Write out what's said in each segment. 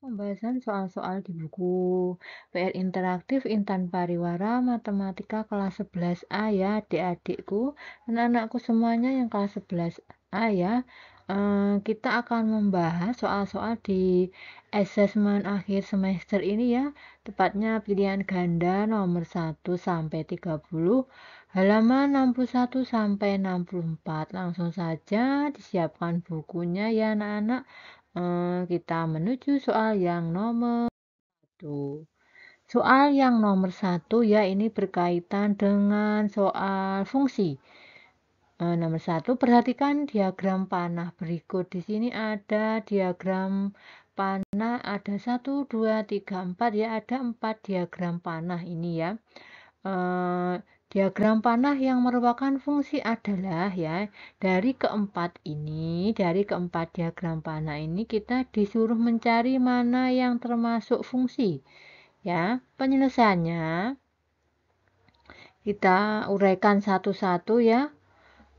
Pembahasan soal-soal di buku PR interaktif Intan Pariwara Matematika kelas 11A ya adik-adikku, anak-anakku semuanya yang kelas 11A ya. Kita akan membahas soal-soal di asesmen akhir semester ini ya, tepatnya pilihan ganda nomor 1 sampai 30, halaman 61 sampai 64. Langsung saja disiapkan bukunya ya anak-anak. Kita menuju soal yang nomor 1. Soal yang nomor 1 ya, ini berkaitan dengan soal fungsi. Nomor 1, perhatikan diagram panah berikut. Di sini ada diagram panah, ada 1, 2, 3, 4 ya, ada 4 diagram panah ini ya. Eh, Diagram panah yang merupakan fungsi adalah ya, dari keempat diagram panah ini kita disuruh mencari mana yang termasuk fungsi. Ya, penyelesaiannya kita uraikan satu-satu ya.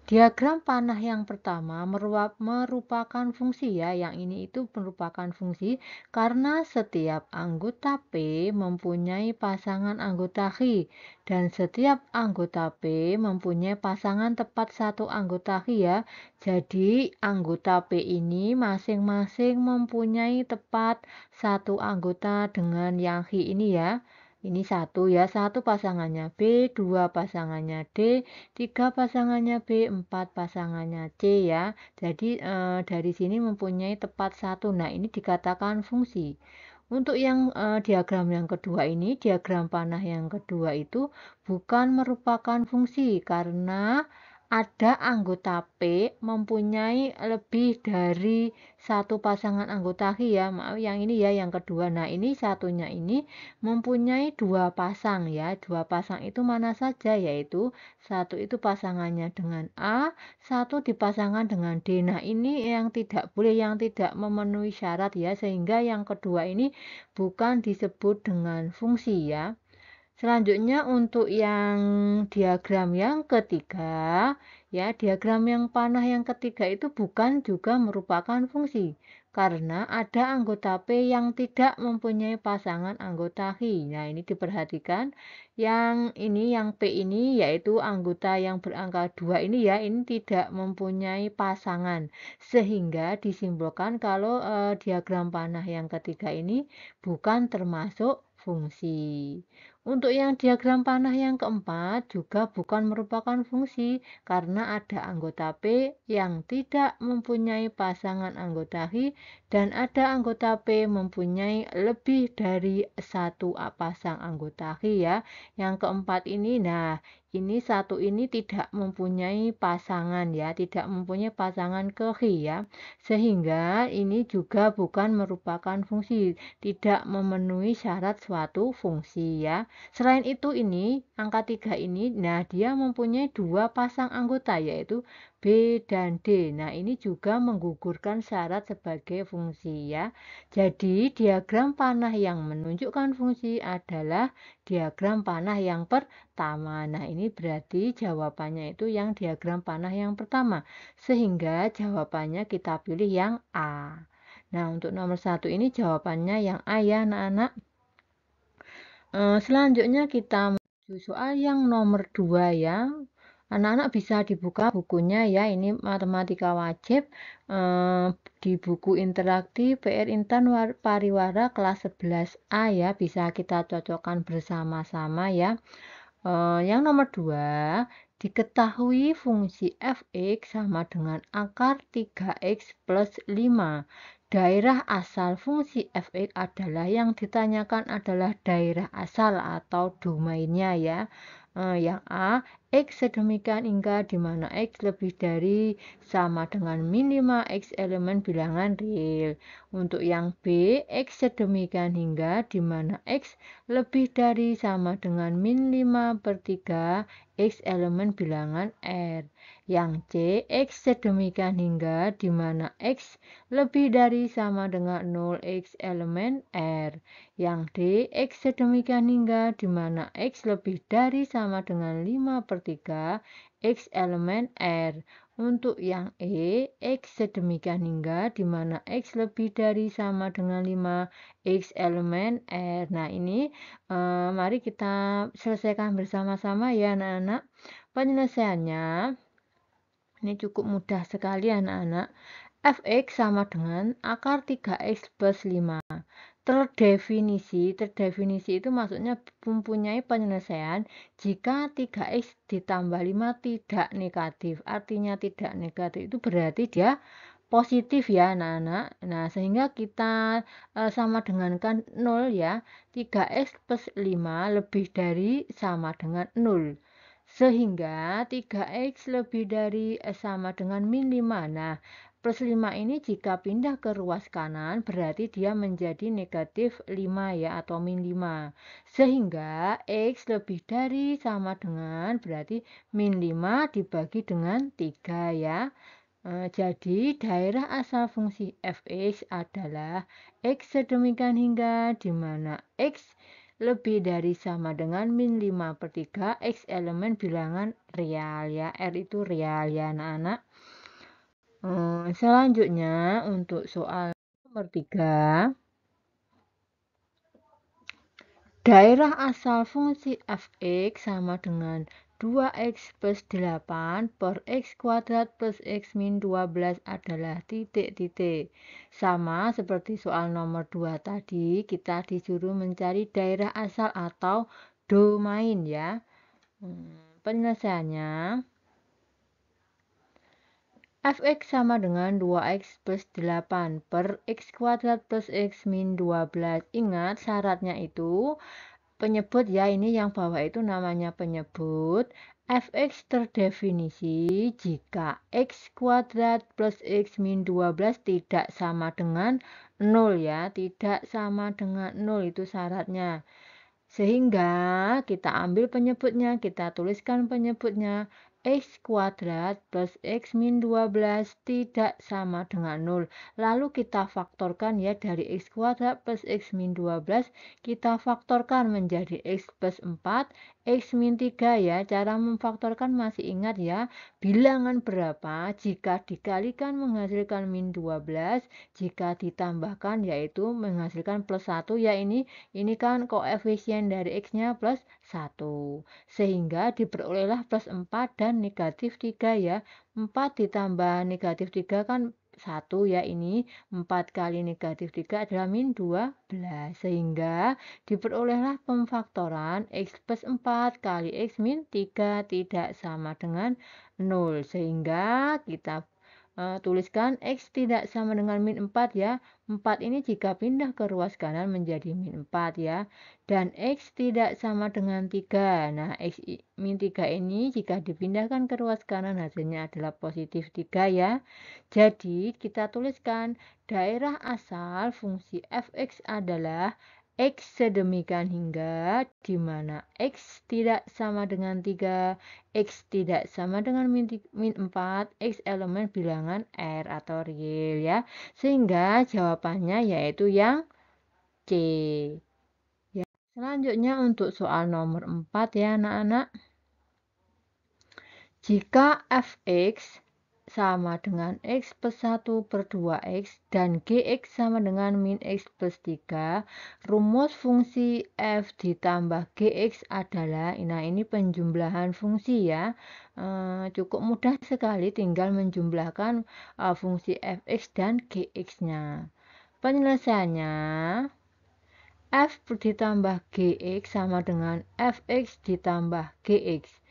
Diagram panah yang pertama merupakan fungsi ya, yang ini itu merupakan fungsi karena setiap anggota P mempunyai pasangan anggota Q dan setiap anggota P mempunyai pasangan tepat satu anggota Q ya. Jadi anggota P ini masing-masing mempunyai tepat satu anggota dengan yang Q ini ya. Ini satu ya, satu pasangannya B, dua pasangannya D, 3 pasangannya B, 4 pasangannya C ya. Jadi dari sini mempunyai tepat satu. Nah, ini dikatakan fungsi. Untuk yang diagram yang kedua ini, diagram panah yang kedua itu bukan merupakan fungsi karena ada anggota P mempunyai lebih dari satu pasangan anggota Q ya. Maaf yang ini ya, yang kedua. Nah, ini satunya ini mempunyai dua pasang ya. Dua pasang itu mana saja, yaitu satu itu pasangannya dengan A, satu dipasangkan dengan D. Nah, ini yang tidak boleh, yang tidak memenuhi syarat ya, sehingga yang kedua ini bukan disebut dengan fungsi ya. Selanjutnya untuk yang diagram yang ketiga, ya diagram yang panah yang ketiga itu bukan juga merupakan fungsi. Karena ada anggota P yang tidak mempunyai pasangan anggota Q. Nah ini diperhatikan, yang ini yang P ini yaitu anggota yang berangka 2 ini ya, ini tidak mempunyai pasangan. Sehingga disimpulkan kalau diagram panah yang ketiga ini bukan termasuk fungsi. Untuk yang diagram panah yang keempat juga bukan merupakan fungsi karena ada anggota P yang tidak mempunyai pasangan anggota Q dan ada anggota P mempunyai lebih dari satu pasang anggota Q ya. Yang keempat ini, nah ini satu ini tidak mempunyai pasangan ya, tidak mempunyai pasangan ke Q ya. Sehingga ini juga bukan merupakan fungsi, tidak memenuhi syarat suatu fungsi ya. Selain itu ini, angka 3 ini, nah dia mempunyai dua pasang anggota yaitu B dan D. Nah ini juga menggugurkan syarat sebagai fungsi ya. Jadi diagram panah yang menunjukkan fungsi adalah diagram panah yang pertama. Nah ini berarti jawabannya itu yang diagram panah yang pertama. Sehingga jawabannya kita pilih yang A. Nah untuk nomor 1 ini jawabannya yang A ya anak-anak. Selanjutnya kita menuju soal yang nomor 2 ya. Anak-anak bisa dibuka bukunya ya, ini matematika wajib di buku interaktif PR Intan Pariwara kelas 11A ya, bisa kita cocokkan bersama-sama ya. Yang nomor 2, diketahui fungsi f(x) sama dengan akar 3x plus 5. Daerah asal fungsi f(x) adalah, yang ditanyakan adalah daerah asal atau domainnya ya. Yang A, X sedemikian hingga di mana X lebih dari sama dengan min 5 X elemen bilangan real. Untuk yang B, X sedemikian hingga di mana X lebih dari sama dengan min 5/3 X elemen bilangan R. Yang C, X sedemikian hingga di mana X lebih dari sama dengan 0 X elemen R. Yang D, X sedemikian hingga di mana X lebih dari sama dengan 5/3 X elemen R. Untuk yang E, X sedemikian hingga di mana X lebih dari sama dengan 5 X elemen R. Nah, ini mari kita selesaikan bersama-sama ya anak-anak. Penyelesaiannya ini cukup mudah sekali anak-anak. Fx sama dengan akar 3x plus 5. Terdefinisi itu maksudnya mempunyai penyelesaian jika 3x ditambah 5 tidak negatif. Artinya tidak negatif itu berarti dia positif ya anak-anak. Nah, sehingga kita sama dengankan 0 ya. 3x plus 5 lebih dari sama dengan 0. Sehingga 3x lebih dari sama dengan min 5. Nah, plus 5 ini jika pindah ke ruas kanan berarti dia menjadi negatif 5 ya atau min 5. Sehingga X lebih dari sama dengan berarti min 5 dibagi dengan 3 ya. Jadi daerah asal fungsi fx adalah X sedemikian hingga di mana X lebih dari sama dengan min 5/3 X elemen bilangan real ya. R itu real ya anak-anak. Selanjutnya untuk soal nomor 3. Daerah asal fungsi fx sama dengan 2x plus 8 per x kuadrat plus x min 12 adalah titik-titik. Sama seperti soal nomor 2 tadi, kita disuruh mencari daerah asal atau domain ya. Penyelesaiannya, fx sama dengan 2x plus 8 per x kuadrat plus x min 12. Ingat syaratnya itu penyebut ya, ini yang bawah itu namanya penyebut. Fx terdefinisi jika x kuadrat plus x min 12 tidak sama dengan 0 ya, tidak sama dengan 0 itu syaratnya. Sehingga kita ambil penyebutnya, kita tuliskan penyebutnya. X kuadrat plus x min 12 tidak sama dengan 0. Lalu kita faktorkan ya, dari x kuadrat plus x min 12 kita faktorkan menjadi x plus 4, x min 3 ya. Cara memfaktorkan masih ingat ya, bilangan berapa jika dikalikan menghasilkan min 12, jika ditambahkan yaitu menghasilkan plus 1 ya. Ini kan koefisien dari x-nya plus 1. Sehingga diperolehlah plus 4 dan negatif 3 ya. 4 ditambah negatif 3 kan 1 ya, ini 4 kali negatif 3 adalah min 12. Sehingga diperolehlah pemfaktoran x plus 4 kali x min 3 tidak sama dengan 0. Sehingga kita tuliskan x tidak sama dengan min 4 ya. 4 ini jika pindah ke ruas kanan menjadi min 4 ya. Dan x tidak sama dengan 3. Nah, x min 3 ini jika dipindahkan ke ruas kanan hasilnya adalah positif 3 ya. Jadi kita tuliskan daerah asal fungsi fx adalah X sedemikian hingga di mana X tidak sama dengan 3, X tidak sama dengan min 4, X elemen bilangan R atau real ya. Sehingga jawabannya yaitu yang C. Ya. Selanjutnya untuk soal nomor 4 ya anak-anak. Jika fx sama dengan x plus 1 per 2x dan gx sama dengan min x plus 3, rumus fungsi f ditambah gx adalah, nah ini penjumlahan fungsi ya, cukup mudah sekali, tinggal menjumlahkan fungsi fx dan gx-nya. Penyelesaiannya, f ditambah gx sama dengan fx ditambah gx.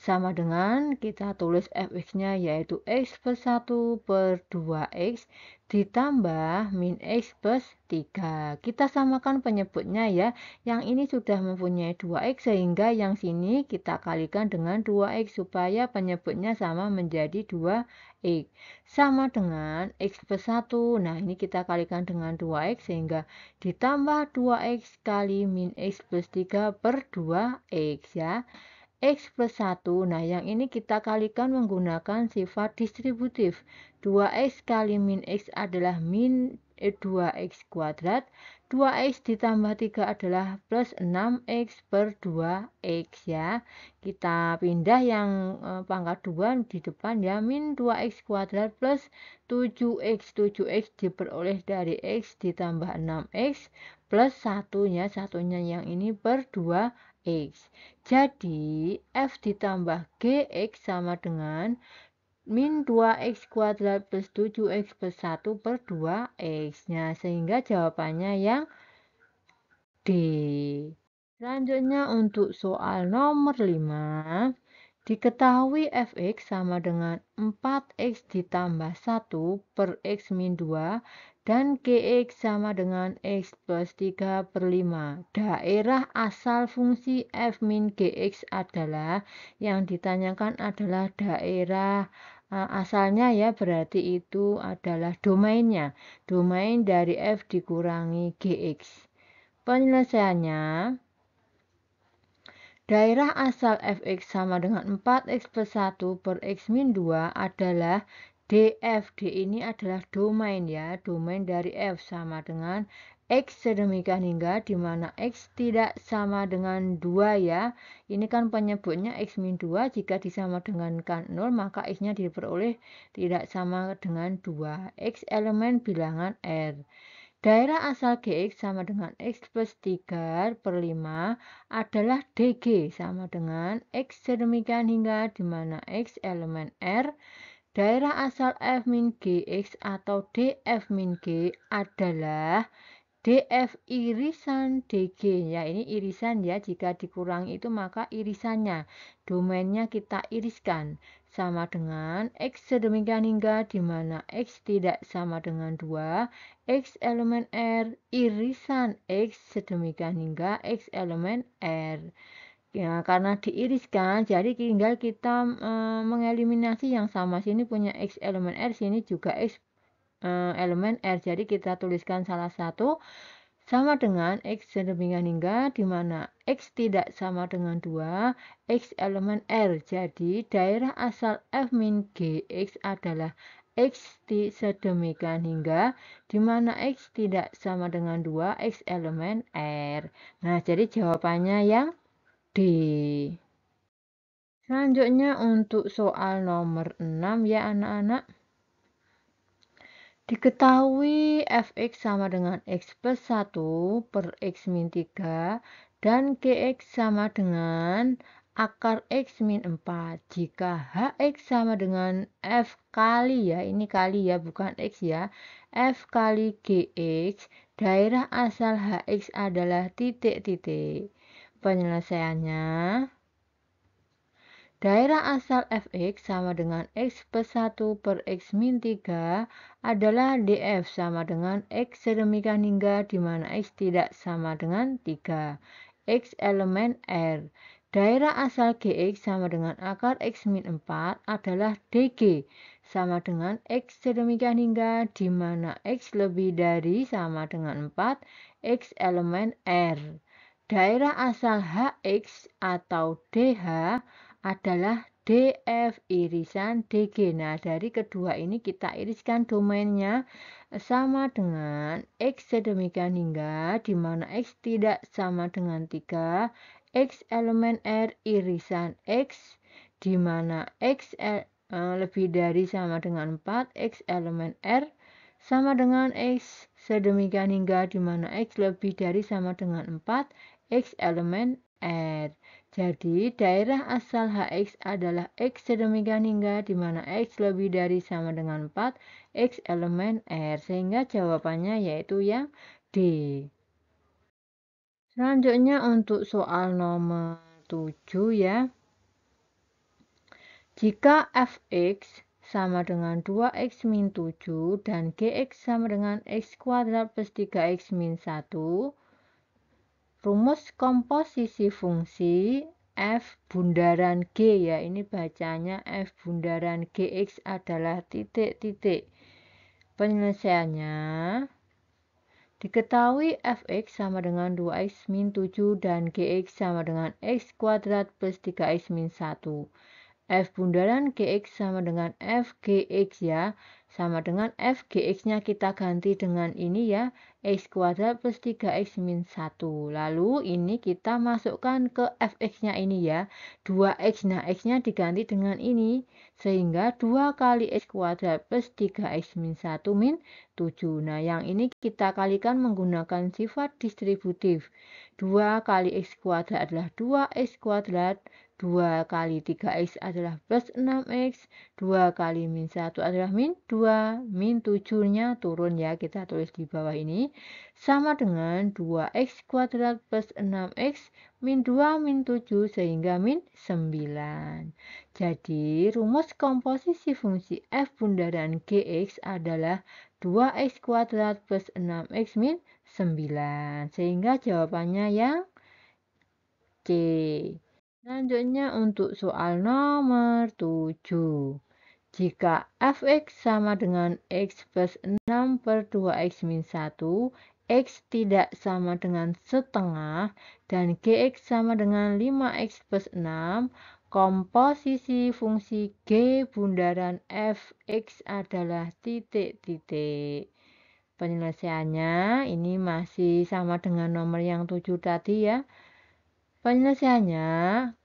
Sama dengan kita tulis fx-nya yaitu x plus 1 per 2x ditambah min x plus 3. Kita samakan penyebutnya ya. Yang ini sudah mempunyai 2x sehingga yang sini kita kalikan dengan 2x supaya penyebutnya sama menjadi 2x. Sama dengan x plus 1. Nah, ini kita kalikan dengan 2x sehingga ditambah 2x kali min x plus 3 per 2x ya. X plus 1. Nah, yang ini kita kalikan menggunakan sifat distributif. 2X kali min X adalah min 2X kuadrat. 2X ditambah 3 adalah plus 6X per 2X ya. Kita pindah yang pangkat 2 di depan ya. Min 2X kuadrat plus 7X. 7X diperoleh dari X ditambah 6X plus 1 ya. Satunya yang ini per 2X. Jadi, F ditambah GX sama dengan min 2X kuadrat plus 7X plus 1 per 2X. Nah, sehingga jawabannya yang D. Selanjutnya untuk soal nomor 5. Diketahui Fx sama dengan 4X ditambah 1 per X min 2 dan Gx sama dengan X plus 3 per 5. Daerah asal fungsi F min Gx adalah, yang ditanyakan adalah daerah asalnya ya, berarti itu adalah domainnya. Domain dari F dikurangi Gx. Penyelesaiannya, daerah asal Fx sama dengan 4X plus 1 per X min 2 adalah df. D ini adalah domain ya. Domain dari F sama dengan X sedemikian hingga di mana X tidak sama dengan 2 ya. Ini kan penyebutnya X min 2. Jika disama dengankan 0 maka X-nya diperoleh tidak sama dengan 2. X elemen bilangan R. Daerah asal Gx sama dengan X plus 3 per 5 adalah DG sama dengan X sedemikian hingga di mana X elemen R. Daerah asal F min Gx atau DF min G adalah DF irisan DG ya, ini irisan ya, jika dikurangi itu maka irisannya, domainnya kita iriskan sama dengan X sedemikian hingga di mana X tidak sama dengan 2, X elemen R irisan X sedemikian hingga X elemen R. Ya, karena diiriskan, jadi tinggal kita mengeliminasi yang sama, sini punya X elemen R, sini juga X elemen R. Jadi kita tuliskan salah satu sama dengan X sedemikian hingga di mana X tidak sama dengan 2, X elemen R. Jadi daerah asal F min Gx adalah X sedemikian hingga di mana X tidak sama dengan 2, X elemen R. Nah, jadi jawabannya yang D. Selanjutnya untuk soal nomor 6 ya anak-anak. Diketahui Fx sama dengan X plus 1 per X min 3 dan Gx sama dengan akar X min 4. Jika Hx sama dengan F kali ya, ini kali ya bukan X ya, F kali Gx, daerah asal Hx adalah titik-titik. Penyelesaiannya, daerah asal Fx sama dengan X plus 1 per X min 3 adalah df sama dengan X sedemikian hingga di mana X tidak sama dengan 3. X elemen R. Daerah asal Gx sama dengan akar X min 4 adalah dg sama dengan X sedemikian hingga di mana X lebih dari sama dengan 4, X elemen R. Daerah asal Hx atau dh adalah df irisan dg. Nah, dari kedua ini kita iriskan domainnya sama dengan X sedemikian hingga di mana X tidak sama dengan 3, X elemen R irisan X di mana X lebih dari sama dengan 4, X elemen R sama dengan X sedemikian hingga di mana X lebih dari sama dengan 4, X elemen R. Jadi, daerah asal Hx adalah X sedemikian hingga di mana X lebih dari sama dengan 4, X elemen R. Sehingga jawabannya yaitu yang D. Selanjutnya untuk soal nomor 7 ya. Jika Fx sama dengan 2x min 7 dan Gx sama dengan x kuadrat plus 3x min 1, rumus komposisi fungsi F bundaran G ya, ini bacanya F bundaran Gx adalah titik-titik. Penyelesaiannya, Diketahui fx sama dengan 2x min 7 dan gx sama dengan x kuadrat plus 3x min 1. F bundaran gx sama dengan f gx ya, sama dengan f gx-nya kita ganti dengan ini ya, x kuadrat plus 3x min 1. Lalu ini kita masukkan ke fx-nya ini ya, 2x, nah x-nya diganti dengan ini, sehingga 2 kali x kuadrat plus 3x min 1 min 7. Nah yang ini kita kalikan menggunakan sifat distributif. 2 kali x kuadrat adalah 2x kuadrat, 2 kali 3x adalah plus 6x, 2 kali min 1 adalah min 2, min 7-nya turun ya, kita tulis di bawah ini, sama dengan 2x kuadrat plus 6x, min 2 min 7, sehingga min 9. Jadi, rumus komposisi fungsi f bundaran gx adalah 2x kuadrat plus 6x min 9, sehingga jawabannya yang C. Selanjutnya untuk soal nomor 7. Jika fx sama dengan x plus 6 per 2x min 1, x tidak sama dengan setengah, dan gx sama dengan 5x plus 6, komposisi fungsi g bundaran fx adalah titik-titik. Penyelesaiannya ini masih sama dengan nomor yang 7 tadi ya. Penyelesaiannya,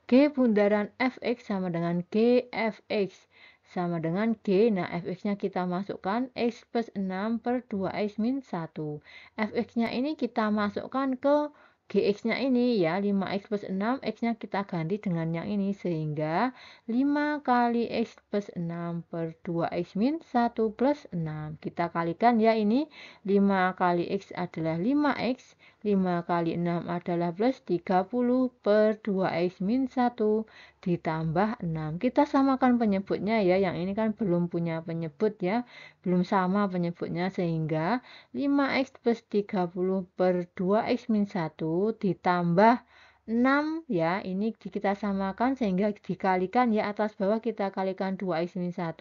G bundaran fx sama dengan gfx sama dengan G. Nah, fx-nya kita masukkan x plus 6 per 2x min 1. Fx-nya ini kita masukkan ke gx-nya ini ya, 5x plus 6, x-nya kita ganti dengan yang ini, sehingga 5 kali x plus 6 per 2x min 1 plus 6. Kita kalikan ya ini, 5 kali x adalah 5x, 5 kali 6 adalah plus 30 per 2x min 1 ditambah 6. Kita samakan penyebutnya ya, yang ini kan belum punya penyebut ya, belum sama penyebutnya, sehingga 5x plus 30 per 2x min 1 ditambah 6 ya, ini kita samakan sehingga dikalikan ya, atas bawah kita kalikan 2x min 1,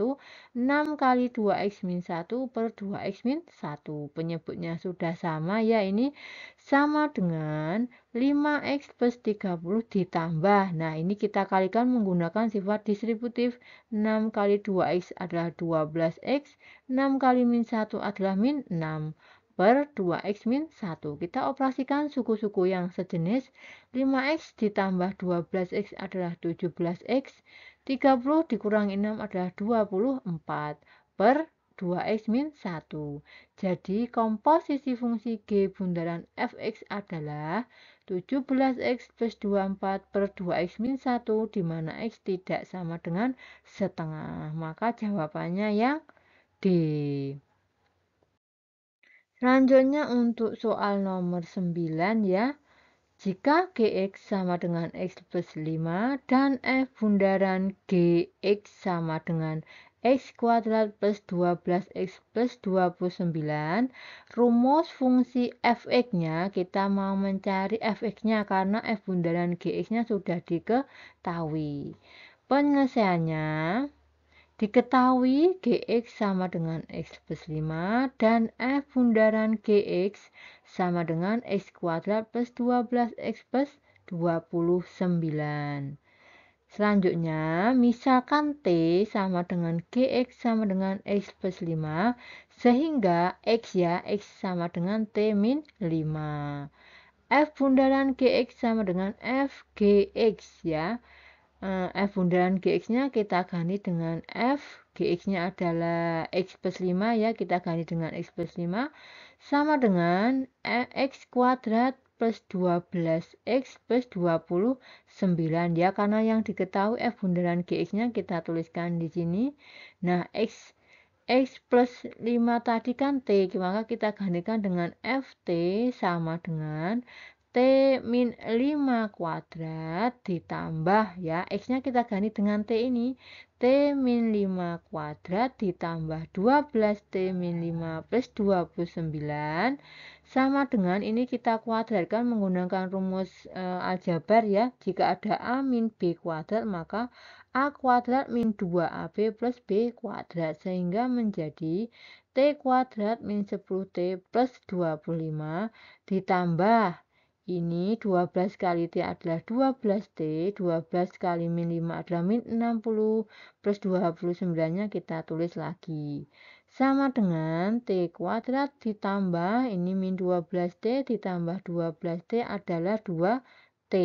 6 kali 2x min 1 per 2x min 1. Penyebutnya sudah sama ya, ini sama dengan 5x plus 30 ditambah. Nah, ini kita kalikan menggunakan sifat distributif. 6 kali 2x adalah 12x, 6 kali min 1 adalah min 6 per 2x min 1. Kita operasikan suku-suku yang sejenis. 5x ditambah 12x adalah 17x, 30 dikurangi 6 adalah 24 per 2x min 1. Jadi komposisi fungsi G bundaran fx adalah 17x plus 24 per 2x min 1, di mana x tidak sama dengan setengah. Maka jawabannya yang D. Selanjutnya untuk soal nomor 9 ya. Jika gx sama dengan x plus 5 dan f bundaran gx sama dengan x kuadrat plus 12x plus 29, rumus fungsi fx-nya kita mau mencari fx-nya karena f bundaran gx-nya sudah diketahui. Penyelesaiannya, diketahui gx sama dengan x plus 5 dan f bundaran gx sama dengan x kuadrat plus 12x plus 29. Selanjutnya, misalkan T sama dengan gx sama dengan x plus 5, sehingga x ya, x sama dengan T min 5. F bundaran gx sama dengan f gx ya. F bundaran gx-nya kita ganti dengan f, gx-nya adalah x plus 5 ya, kita ganti dengan x plus 5, sama dengan x kuadrat plus 12x plus 29 ya, karena yang diketahui f bundaran gx-nya kita tuliskan di sini. Nah, x plus 5 tadi kan T, maka kita gantikan dengan ft sama dengan T min 5 kuadrat ditambah ya, X-nya kita ganti dengan T ini. T min 5 kuadrat ditambah 12 T min 5 plus 29 sama dengan ini kita kuadratkan menggunakan rumus aljabar ya. Jika ada A min B kuadrat maka A kuadrat min 2AB plus B kuadrat, sehingga menjadi T kuadrat min 10T plus 25 ditambah ini 12 kali T adalah 12T, 12 kali min 5 adalah min 60 plus 29-nya kita tulis lagi. Sama dengan T kuadrat ditambah ini min 12T ditambah 12T adalah 2T.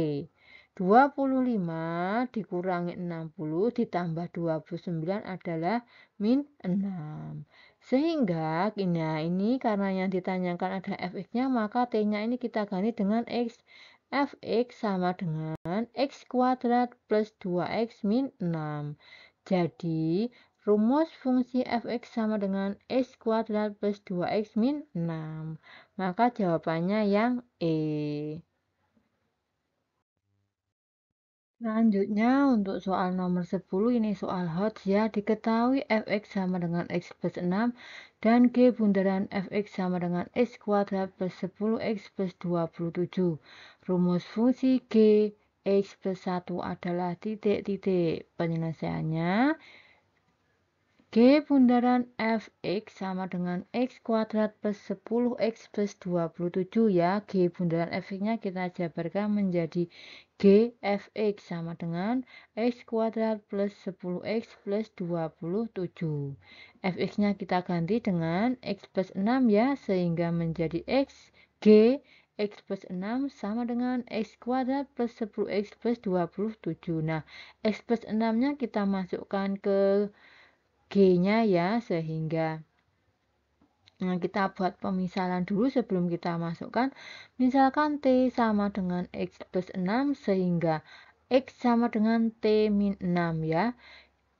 25 dikurangi 60 ditambah 29 adalah min 6. Sehingga ini karena yang ditanyakan ada fx-nya, maka t-nya ini kita ganti dengan x. Fx sama dengan x kuadrat plus 2x min 6. Jadi rumus fungsi fx sama dengan x kuadrat plus 2x min 6. Maka jawabannya yang E. Selanjutnya untuk soal nomor 10 ini soal hot ya. Diketahui fx sama dengan x plus 6 dan g bundaran fx sama dengan x kuadrat plus 10x plus 27. Rumus fungsi g x plus 1 adalah titik-titik. Penyelesaiannya G bundaran fx sama dengan x kuadrat plus 10x plus 27 ya. G bundaran fx-nya kita jabarkan menjadi G fx sama dengan x kuadrat plus 10x plus 27. Fx-nya kita ganti dengan x plus 6 ya, sehingga menjadi x G x plus 6 sama dengan x kuadrat plus 10x plus 27. Nah, x plus 6-nya kita masukkan ke G-nya ya, sehingga kita buat pemisalan dulu sebelum kita masukkan. Misalkan T sama dengan X plus 6, sehingga X sama dengan T min 6 ya.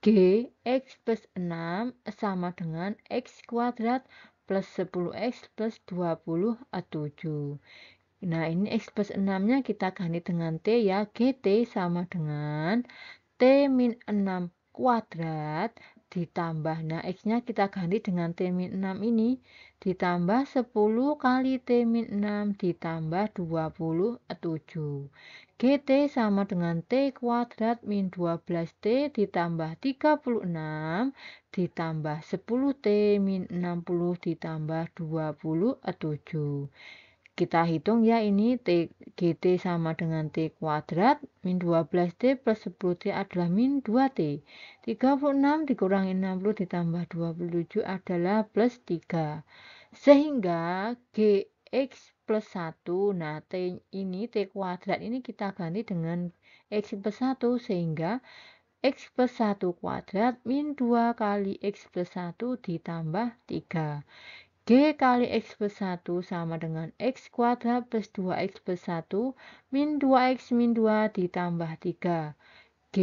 G X plus 6 sama dengan X kuadrat plus 10X plus 27. Nah, ini X plus 6-nya kita ganti dengan T ya. GT sama dengan T min 6 kuadrat ditambah, nah X-nya kita ganti dengan T min 6 ini, ditambah 10 kali T min 6 ditambah 27. GT sama dengan T kuadrat min 12T ditambah 36 ditambah 10T min 60 ditambah 27. Kita hitung ya, ini GT sama dengan T kuadrat min 12T plus 10T adalah min 2T. 36 dikurangi 60 ditambah 27 adalah plus 3. Sehingga GX plus 1, nah T kuadrat ini kita ganti dengan X plus 1, sehingga X plus 1 kuadrat min 2 kali X plus 1 ditambah 3. G kali X plus 1 sama dengan X kuadrat plus 2X plus 1 min 2X min 2 ditambah 3. G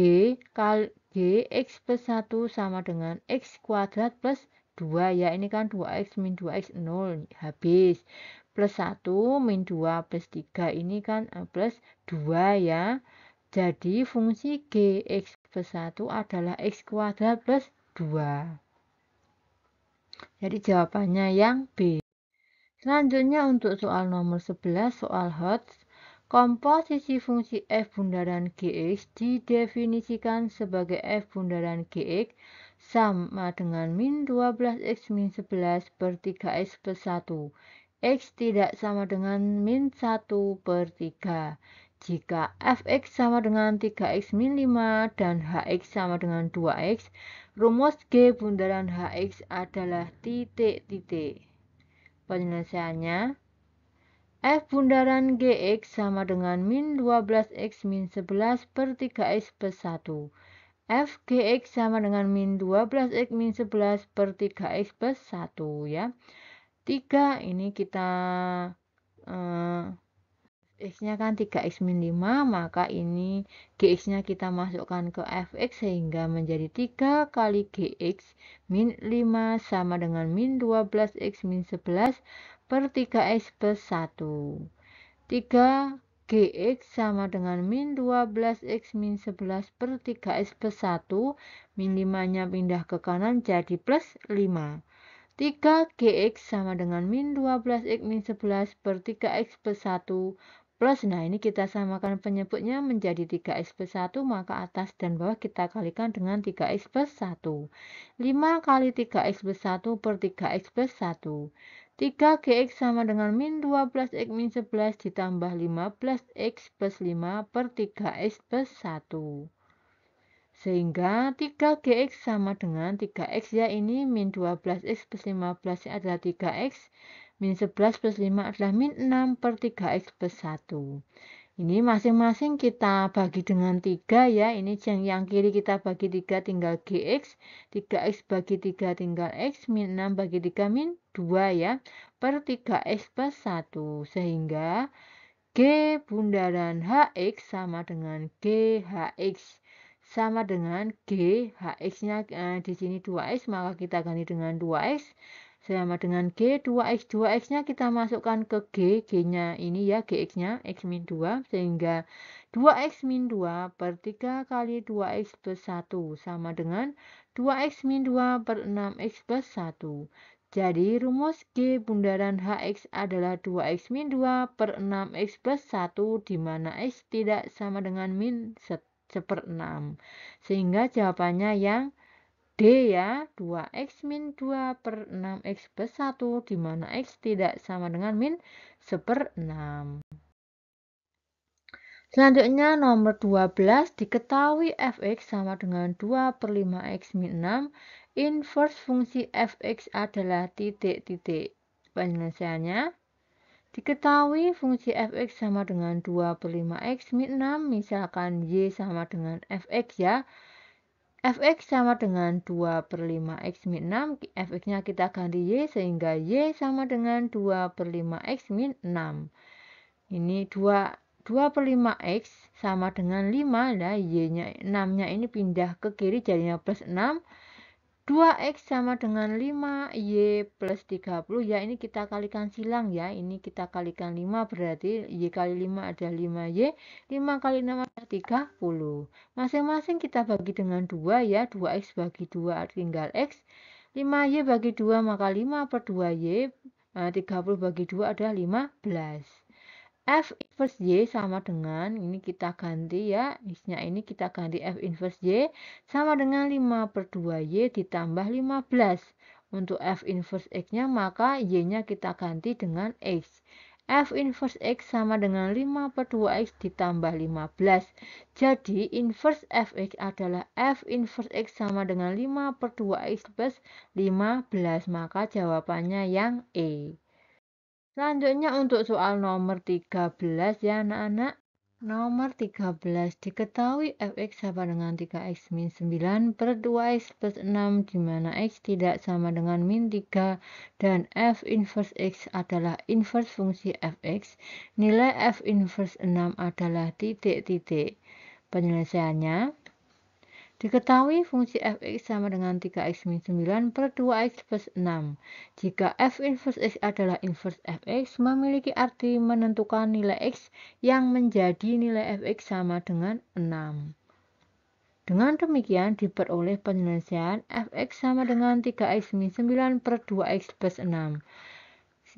kali G X plus 1 sama dengan X kuadrat plus 2 ya, ini kan 2X min 2X 0, habis. Plus 1 min 2 plus 3, ini kan plus 2 ya. Jadi fungsi G X plus 1 adalah X kuadrat plus 2. Jadi jawabannya yang B. Selanjutnya untuk soal nomor 11, soal hot. Komposisi fungsi f bundaran gx didefinisikan sebagai f bundaran gx sama dengan min 12x min 11 per 3x plus 1. X tidak sama dengan min 1 per 3. Jika fx sama dengan 3x min 5 dan hx sama dengan 2x, rumus g bundaran hx adalah titik-titik. Penyelesaiannya, f bundaran gx sama dengan min 12x min 11 per 3x plus 1. F gx sama dengan min 12x min 11 per 3x plus 1 ya. 3 ini kita x-nya kan 3x min 5, maka ini gx-nya kita masukkan ke fx sehingga menjadi 3 kali gx min 5 sama dengan min 12x min 11 per 3x plus 1. 3 gx sama dengan min 12x min 11 per 3x plus 1, min 5-nya pindah ke kanan jadi plus 5. 3 gx sama dengan min 12x min 11 per 3x plus 1 plus, nah ini kita samakan penyebutnya menjadi 3x plus 1, maka atas dan bawah kita kalikan dengan 3x plus 1. 5 kali 3x plus 1 per 3x plus 1. 3gx sama dengan min 12x min 11 ditambah 15x plus 5 per 3x plus 1. Sehingga 3gx sama dengan 3x ya, ini min 12x plus 15 adalah 3x, min 11 plus 5 adalah min 6 per 3x plus 1. Ini masing-masing kita bagi dengan 3 ya, ini yang kiri kita bagi 3 tinggal gx, 3x bagi 3 tinggal x, min 6 bagi 3 min 2 ya, per 3x plus 1. Sehingga G bundaran HX sama dengan GHX sama dengan G, HX-nya di sini 2X, maka kita ganti dengan 2X sama dengan G, 2X, 2X-nya kita masukkan ke G, G-nya ini ya, GX-nya, X min 2, sehingga 2X min 2 per 3 kali 2X plus 1 sama dengan 2X min 2 per 6X plus 1. Jadi rumus G bundaran HX adalah 2X min 2 per 6X plus 1, di mana X tidak sama dengan min 1/6. Sehingga jawabannya yang D ya, 2X min 2 per 6X plus 1, di mana X tidak sama dengan min 1/6. Selanjutnya nomor 12, diketahui fx sama dengan 2 per 5x min 6, inverse fungsi fx adalah titik-titik. Penyelesaiannya, diketahui fungsi fx sama dengan 2 per 5x min 6, misalkan y sama dengan fx ya. Fx sama dengan 2 per 5x min 6, fx-nya kita ganti y sehingga y sama dengan 2 per 5x min 6. Ini 2 per 5x sama dengan 5, nah y-nya 6-nya ini pindah ke kiri jadinya plus 6. 2x sama dengan 5, y plus 30, ya ini kita kalikan silang ya, ini kita kalikan 5 berarti y kali 5 adalah 5y, 5 kali 6 adalah 30. Masing-masing kita bagi dengan 2 ya, 2x bagi 2 tinggal x, 5y bagi 2 maka 5 per 2y, 30 bagi 2 adalah 15. F inverse Y sama dengan, ini kita ganti ya, X-nya ini kita ganti F inverse Y sama dengan 5 per 2Y ditambah 15. Untuk F inverse X-nya maka Y-nya kita ganti dengan X. F inverse X sama dengan 5 per 2X ditambah 15. Jadi inverse Fx adalah F inverse X sama dengan 5 per 2X plus 15. Maka jawabannya yang E. Selanjutnya untuk soal nomor 13 ya anak-anak. Nomor 13, diketahui fx sama dengan 3x min 9 per 2x plus 6, di mana x tidak sama dengan min 3 dan f inverse x adalah inverse fungsi fx. Nilai f inverse 6 adalah titik-titik. Penyelesaiannya, diketahui fungsi fx sama dengan 3x min 9 per 2x plus 6. Jika f inverse x adalah inverse fx, memiliki arti menentukan nilai x yang menjadi nilai fx sama dengan 6. Dengan demikian diperoleh penyelesaian fx sama dengan 3x min 9 per 2x plus 6.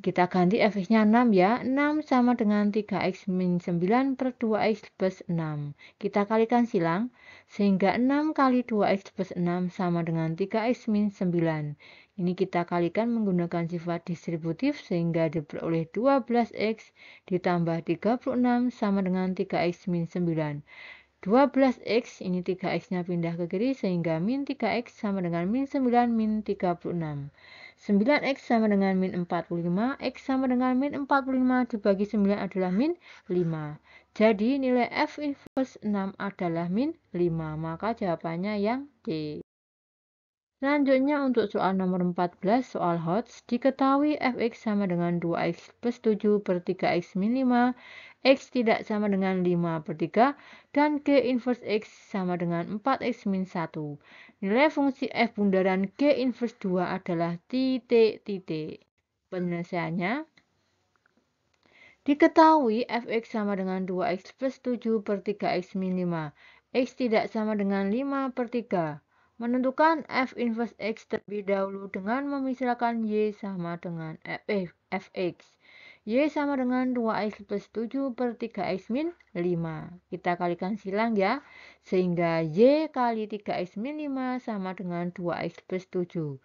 Kita ganti fx-nya 6 ya. 6 sama dengan 3x min 9 per 2x plus 6. Kita kalikan silang, sehingga 6 kali 2x plus 6 sama dengan 3x min 9. Ini kita kalikan menggunakan sifat distributif, sehingga diperoleh 12x ditambah 36 sama dengan 3x min 9. 12x, ini 3x-nya pindah ke kiri, sehingga min 3x sama dengan min 9 min 36. 9x sama dengan min 45, x sama dengan min 45 dibagi 9 adalah min 5. Jadi nilai f inverse 6 adalah min 5, maka jawabannya yang D. Selanjutnya untuk soal nomor 14, soal HOTS, diketahui fx sama dengan 2x plus 7 per 3x min 5, x tidak sama dengan 5 per 3, dan g inverse x sama dengan 4x min 1. Nilai fungsi f bundaran g inverse 2 adalah titik-titik. Penyelesaiannya, diketahui fx sama dengan 2x plus 7 per 3x min 5, x tidak sama dengan 5 per 3. Menentukan f inverse x terlebih dahulu dengan memisahkan y sama dengan fx. Y sama dengan 2X plus 7 per 3X min 5. Kita kalikan silang ya. Sehingga Y kali 3X min 5 sama dengan 2X plus 7.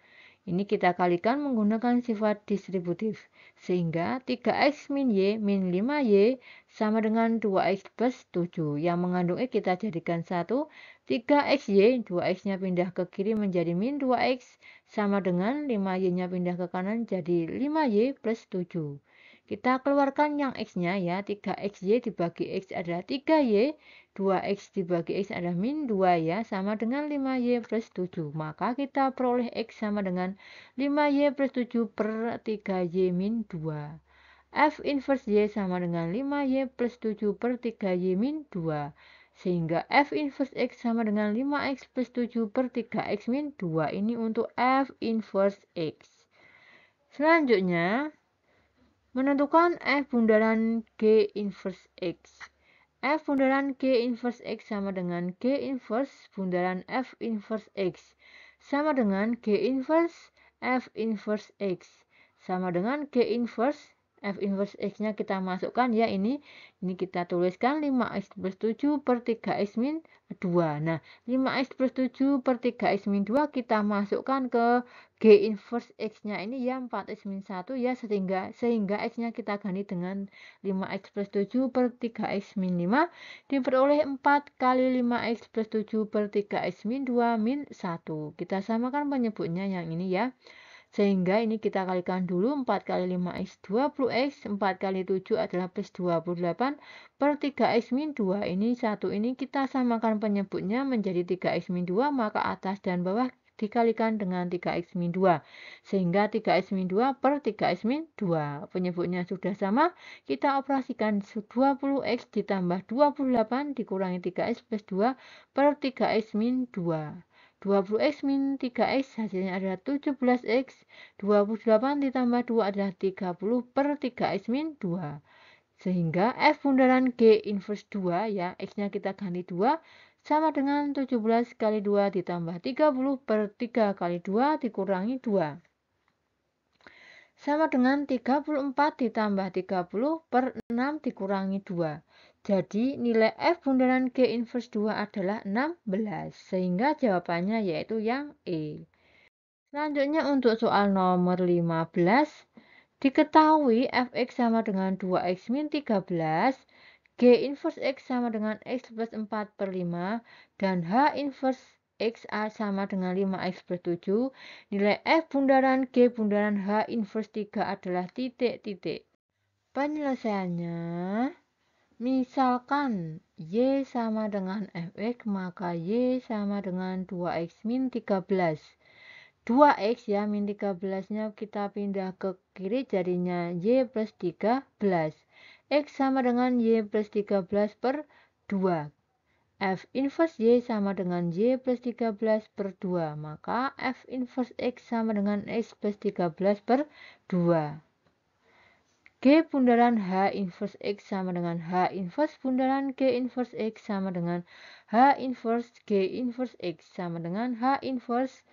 Ini kita kalikan menggunakan sifat distributif. Sehingga 3X min Y min 5Y sama dengan 2X plus 7. Yang mengandung X kita jadikan 1. 3XY, 2X-nya pindah ke kiri menjadi min 2X. Sama dengan 5Y-nya pindah ke kanan jadi 5Y plus 7. Kita keluarkan yang X-nya ya. 3XY dibagi X adalah 3Y. 2X dibagi X adalah min 2 ya. Sama dengan 5Y plus 7. Maka kita peroleh X sama dengan 5Y plus 7 per 3Y min 2. F inverse Y sama dengan 5Y plus 7 per 3Y min 2. Sehingga F inverse X sama dengan 5X plus 7 per 3X min 2. Ini untuk F inverse X. Selanjutnya, menentukan F bundaran G inverse X. F bundaran G inverse X sama dengan G inverse bundaran F inverse X. Sama dengan G inverse F inverse X. Sama dengan G inverse F inverse X-nya kita masukkan ya, ini kita tuliskan 5X plus 7 per 3X min 2. Nah, 5X plus 7 per 3X min 2 kita masukkan ke G inverse X-nya ini ya, 4X min 1 ya, sehingga X-nya kita ganti dengan 5X plus 7 per 3X min 5 diperoleh 4 kali 5X plus 7 per 3X min 2 min 1. Kita samakan penyebutnya yang ini ya. Sehingga ini kita kalikan dulu, 4 kali 5X 20X, 4 kali 7 adalah plus 28 per 3X min 2. Ini satu ini kita samakan penyebutnya menjadi 3X min 2, maka atas dan bawah dikalikan dengan 3X min 2. Sehingga 3X min 2 per 3X min 2. Penyebutnya sudah sama, kita operasikan 20X ditambah 28 dikurangi 3X plus 2 per 3X min 2. 20X min 3X hasilnya adalah 17X. 28 ditambah 2 adalah 30 per 3X min 2. Sehingga F bundaran G inverse 2 ya, X-nya kita ganti 2 sama dengan 17 kali 2 ditambah 30 per 3 kali 2 dikurangi 2. Sama dengan 34 ditambah 30 per 6 dikurangi 2. Jadi nilai F bundaran G inverse 2 adalah 16. Sehingga jawabannya yaitu yang E. Selanjutnya untuk soal nomor 15. Diketahui Fx sama dengan 2x min 13. G inverse X sama dengan X plus 4 per 5. Dan H inverse X sama dengan 5X plus 7. Nilai F bundaran G bundaran H inverse 3 adalah titik-titik. Penyelesaiannya, misalkan Y sama dengan Fx, maka Y sama dengan 2X min 13. 2X ya, min 13-nya kita pindah ke kiri jadinya Y plus 13. X sama dengan Y plus 13 per 2. F inverse Y sama dengan Y plus 13 per 2. Maka F inverse X sama dengan X plus 13 per 2. G bundaran H inverse X sama dengan H inverse bundaran G inverse X sama dengan H inverse G inverse X sama dengan H inverse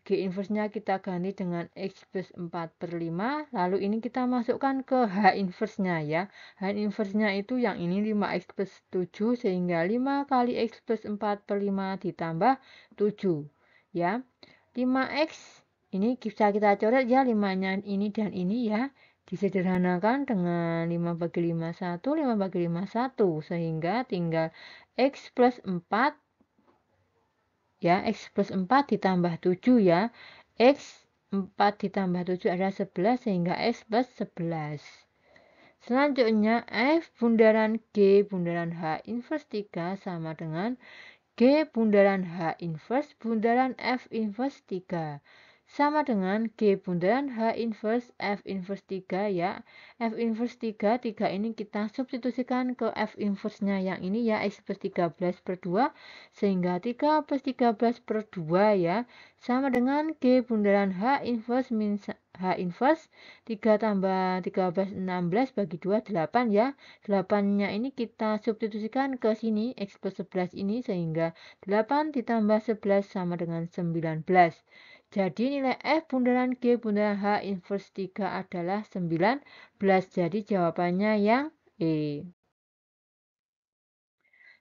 G inverse-nya kita ganti dengan X plus 4 per 5. Lalu ini kita masukkan ke H inverse-nya ya. H inverse-nya itu yang ini 5X plus 7. Sehingga 5 kali X plus 4 per 5 ditambah 7. Ya. 5X ini bisa kita coret ya, 5-nya ini dan ini ya. Disederhanakan dengan 5 bagi 5, 1, 5 bagi 5, 1. Sehingga tinggal X plus 4 ya, X plus 4 ditambah 7 ya. X 4 ditambah 7 adalah 11 sehingga X plus 11. Selanjutnya F bundaran G bundaran H inverse 3 sama dengan G bundaran H inverse bundaran F inverse 3. Sama dengan G bundaran H inverse F inverse 3 ya. F inverse 3 ini kita substitusikan ke F inverse-nya yang ini ya, X plus 13 per 2. Sehingga 3 plus 13 per 2 ya. Sama dengan G bundaran H inverse min H inverse 3 tambah 13, 16 bagi 2, 8 ya. 8-nya ini kita substitusikan ke sini, X plus 11 ini, sehingga 8 ditambah 11 sama dengan 19. Jadi nilai F bundaran G bundaran H inverse 3 adalah 19. Jadi jawabannya yang E.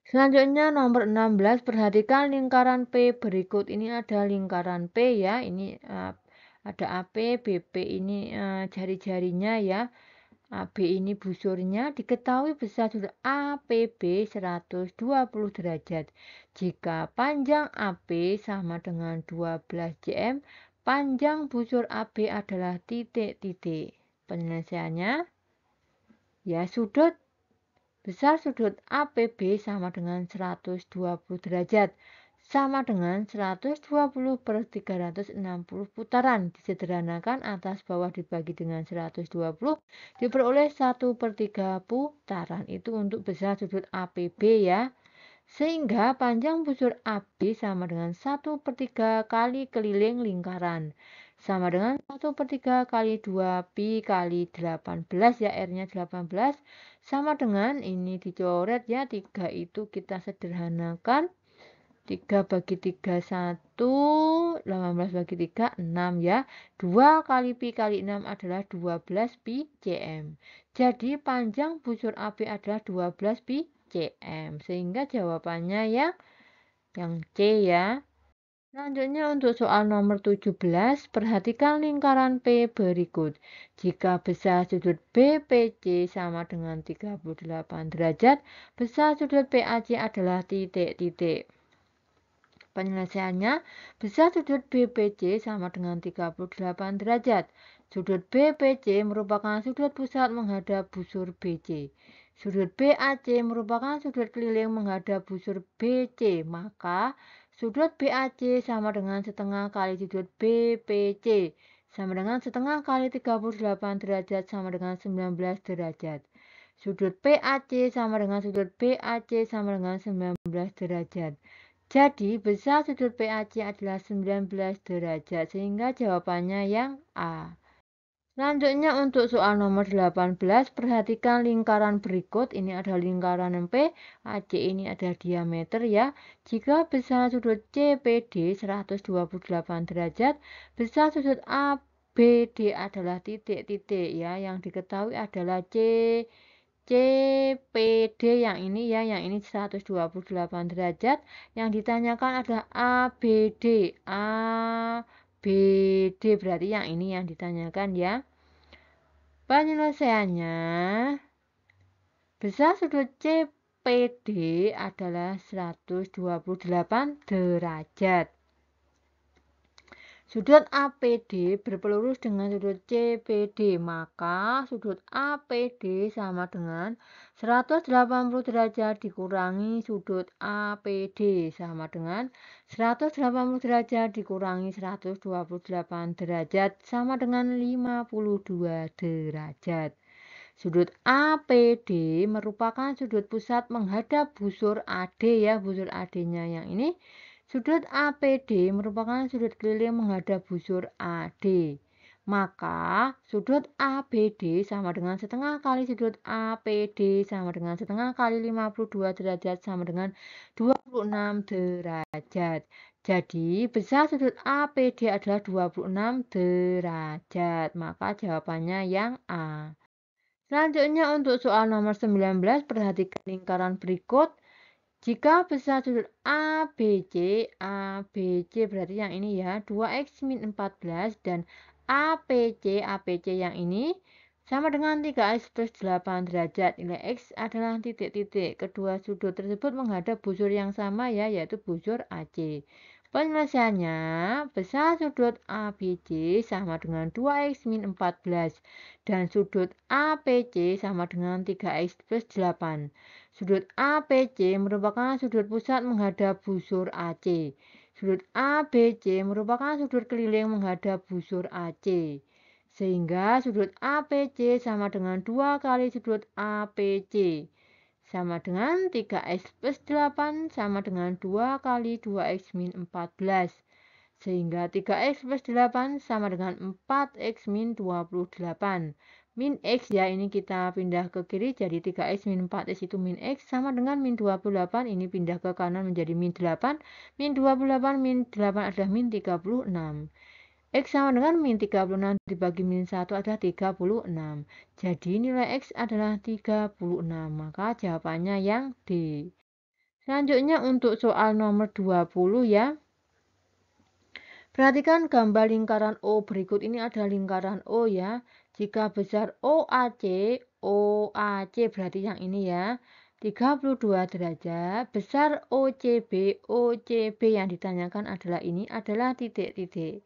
Selanjutnya nomor 16, perhatikan lingkaran P berikut. Ini ada lingkaran P ya, ini ada AP, BP ini jari-jarinya ya, AB ini busurnya. Diketahui besar sudut APB 120 derajat. Jika panjang AP sama dengan 12 cm, panjang busur AB adalah titik-titik. Penyelesaiannya ya, besar sudut APB sama dengan 120 derajat, sama dengan 120 per 360 putaran. Disederhanakan atas bawah dibagi dengan 120, diperoleh 1 per 3 putaran. Itu untuk besar sudut APB ya. Sehingga panjang busur AB sama dengan 1 per 3 kali keliling lingkaran. Sama dengan 1 per 3 kali 2 pi kali 18 ya, R-nya 18. Sama dengan ini dicoret ya, 3 itu kita sederhanakan. 3 bagi 3 1, 18 bagi 3 6 ya. 2 kali pi kali 6 adalah 12 pi cm. Jadi panjang busur AB adalah 12 pi cm. Sehingga jawabannya yang C ya. Selanjutnya untuk soal nomor 17, perhatikan lingkaran P berikut. Jika besar sudut BPC sama dengan 38 derajat, besar sudut PAC adalah titik-titik. Penyelesaiannya, besar sudut BPC sama dengan 38 derajat. Sudut BPC merupakan sudut pusat menghadap busur BC. Sudut BAC merupakan sudut keliling menghadap busur BC. Maka sudut BAC sama dengan setengah kali sudut BPC. Sama dengan setengah kali 38 derajat sama dengan 19 derajat. Sudut PAC sama dengan sudut BAC sama dengan 19 derajat. Jadi besar sudut PAC adalah 19 derajat, sehingga jawabannya yang A. Selanjutnya untuk soal nomor 18, perhatikan lingkaran berikut. Ini ada lingkaran P, AC ini ada diameter ya. Jika besar sudut CPD 128 derajat, besar sudut ABD adalah titik-titik ya. Yang diketahui adalah CPD yang ini ya, yang ini 128 derajat. Yang ditanyakan adalah ABD. ABD berarti yang ini yang ditanyakan ya. Penyelesaiannya, besar sudut CPD adalah 128 derajat. Sudut APD berpelurus dengan sudut CPD, maka sudut APD sama dengan 180 derajat dikurangi sudut APD sama dengan 180 derajat dikurangi 128 derajat sama dengan 52 derajat. Sudut APD merupakan sudut pusat menghadap busur AD ya, busur AD-nya yang ini. Sudut APD merupakan sudut keliling menghadap busur AD. Maka sudut ABD sama dengan setengah kali sudut APD sama dengan setengah kali 52 derajat sama dengan 26 derajat. Jadi besar sudut APD adalah 26 derajat. Maka jawabannya yang A. Selanjutnya untuk soal nomor 19, perhatikan lingkaran berikut. Jika besar sudut ABC berarti yang ini ya, 2x min 14 dan APC yang ini sama dengan 3x plus 8 derajat. Nilai x adalah titik-titik. Kedua sudut tersebut menghadap busur yang sama ya, yaitu busur AC. Penyelesaiannya, besar sudut ABC sama dengan 2x min 14 dan sudut APC sama dengan 3x plus 8. Sudut APC merupakan sudut pusat menghadap busur AC. Sudut ABC merupakan sudut keliling menghadap busur AC. Sehingga sudut APC sama dengan 2 kali sudut APC. Sama dengan 3x plus 8 sama dengan 2 kali 2x min 14. Sehingga 3x plus 8 sama dengan 4x min 28. Min x ya, ini kita pindah ke kiri jadi 3x min 4x itu min x sama dengan min 28. Ini pindah ke kanan menjadi min 8. Min 28 min 8 adalah min 36. X sama dengan min 36 dibagi min 1 adalah 36. Jadi nilai X adalah 36. Maka jawabannya yang D. Selanjutnya untuk soal nomor 20 ya. Perhatikan gambar lingkaran O berikut ini adalah lingkaran O ya. Jika besar OAC berarti yang ini ya, 32 derajat. Besar OCB yang ditanyakan adalah ini adalah titik-titik.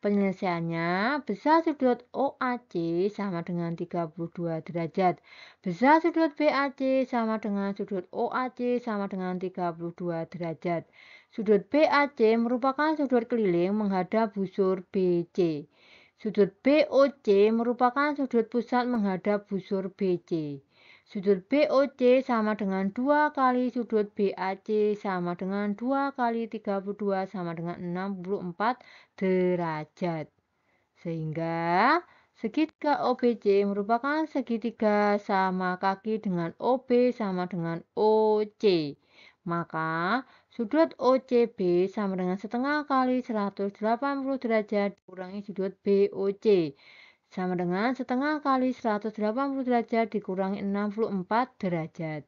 Penyelesaiannya, besar sudut OAC sama dengan 32 derajat. Besar sudut BAC sama dengan sudut OAC sama dengan 32 derajat. Sudut BAC merupakan sudut keliling menghadap busur BC. Sudut BOC merupakan sudut pusat menghadap busur BC. Sudut BOC sama dengan 2 kali sudut BAC sama dengan 2 kali 32 sama dengan 64 derajat. Sehingga segitiga OBC merupakan segitiga sama kaki dengan OB sama dengan OC. Maka sudut OCB sama dengan setengah kali 180 derajat dikurangi sudut BOC sama dengan setengah kali 180 derajat dikurangi 64 derajat.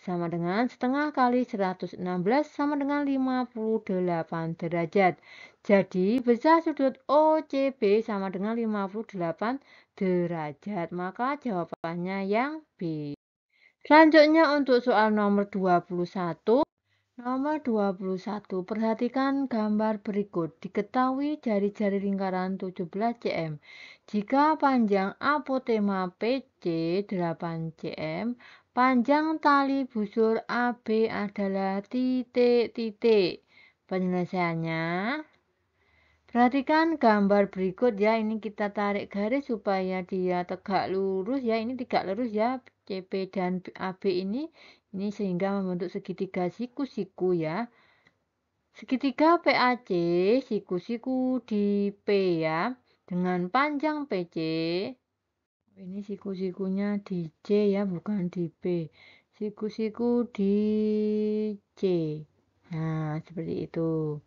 Sama dengan setengah kali 116 sama dengan 58 derajat. Jadi besar sudut OCB sama dengan 58 derajat. Maka jawabannya yang B. Selanjutnya untuk soal nomor 21. Nomor 21, perhatikan gambar berikut. Diketahui jari-jari lingkaran 17 cm. Jika panjang apotema PC 8 cm, panjang tali busur AB adalah titik-titik. Penyelesaiannya, perhatikan gambar berikut ya. Ini kita tarik garis supaya dia tegak lurus ya. Ini tegak lurus ya. CP dan AB ini sehingga membentuk segitiga siku-siku ya. Segitiga PAC, siku-siku di P ya, dengan panjang PC. Ini siku-sikunya di C ya, bukan di P. Siku-siku di C. Nah, seperti itu.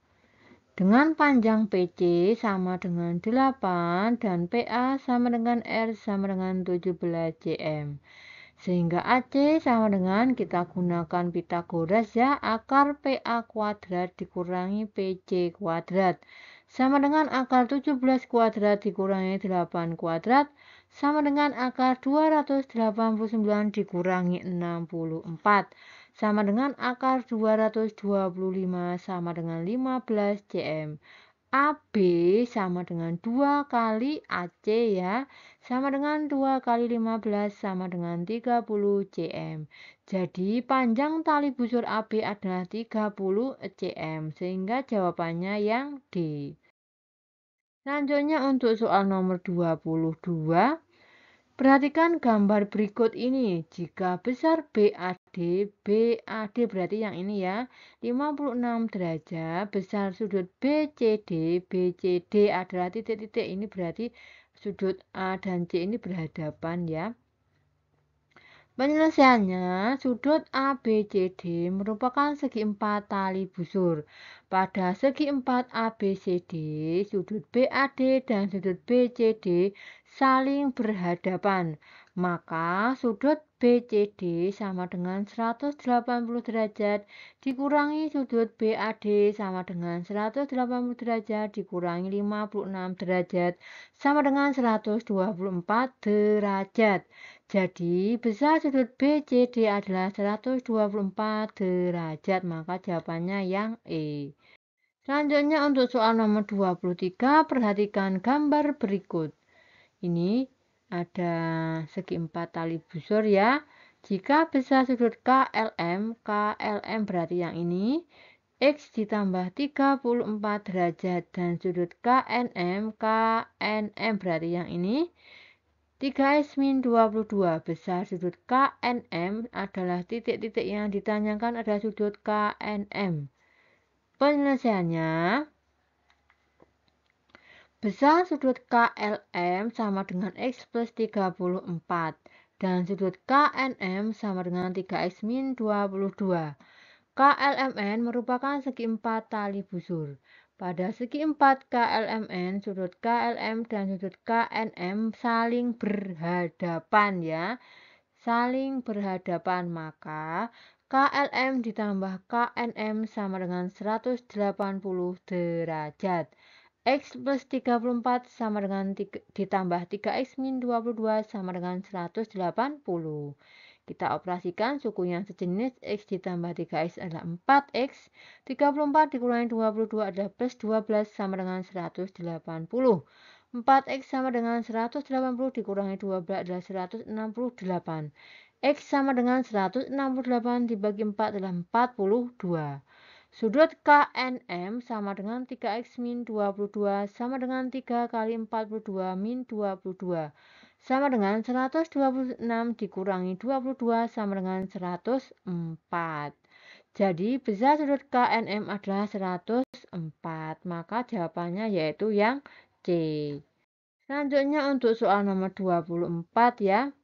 Dengan panjang PC sama dengan 8 dan PA sama dengan R sama dengan 17 cm. Sehingga AC sama dengan kita gunakan Pitagoras ya, akar PA kuadrat dikurangi PC kuadrat sama dengan akar 17 kuadrat dikurangi 8 kuadrat sama dengan akar 289 dikurangi 64 sama dengan akar 225 sama dengan 15 cm. AB sama dengan 2 kali AC ya, sama dengan 2 kali 15 sama dengan 30 cm. Jadi panjang tali busur AB adalah 30 cm, sehingga jawabannya yang D. Selanjutnya untuk soal nomor 22. Perhatikan gambar berikut ini. Jika besar BAD berarti yang ini ya, 56 derajat. Besar sudut BCD adalah titik-titik. Ini berarti sudut A dan C ini berhadapan ya. Penyelesaiannya, sudut ABCD merupakan segi empat tali busur. Pada segi empat ABCD, sudut BAD dan sudut BCD saling berhadapan. Maka sudut BCD sama dengan 180 derajat dikurangi sudut BAD sama dengan 180 derajat dikurangi 56 derajat sama dengan 124 derajat. Jadi, besar sudut BCD adalah 124 derajat, maka jawabannya yang E. Selanjutnya untuk soal nomor 23, perhatikan gambar berikut. Ini ada segi empat tali busur ya. Jika besar sudut KLM berarti yang ini, X ditambah 34 derajat dan sudut KNM berarti yang ini, 3S-22 besar sudut KNM adalah titik-titik yang ditanyakan adalah sudut KNM. Penyelesaiannya, besar sudut KLM sama dengan X plus 34 dan sudut KNM sama dengan 3S-22. KLMN merupakan segi empat tali busur. Pada segi 4 KLMN, sudut KLM dan sudut KNM saling berhadapan ya. Saling berhadapan, maka KLM ditambah KNM sama dengan 180 derajat. X plus 34 sama dengan ditambah 3X min 22 sama dengan 180. Kita operasikan suku yang sejenis X ditambah 3X adalah 4X. 34 dikurangi 22 adalah plus 12 sama dengan 180. 4X sama dengan 180 dikurangi 12 adalah 168. X sama dengan 168 dibagi 4 adalah 42. Sudut KNM sama dengan 3X min 22 sama dengan 3 kali 42 min 22. Sama dengan 126 dikurangi 22 sama dengan 104. Jadi besar sudut KNM adalah 104. Maka jawabannya yaitu yang C. Selanjutnya untuk soal nomor 24 ya.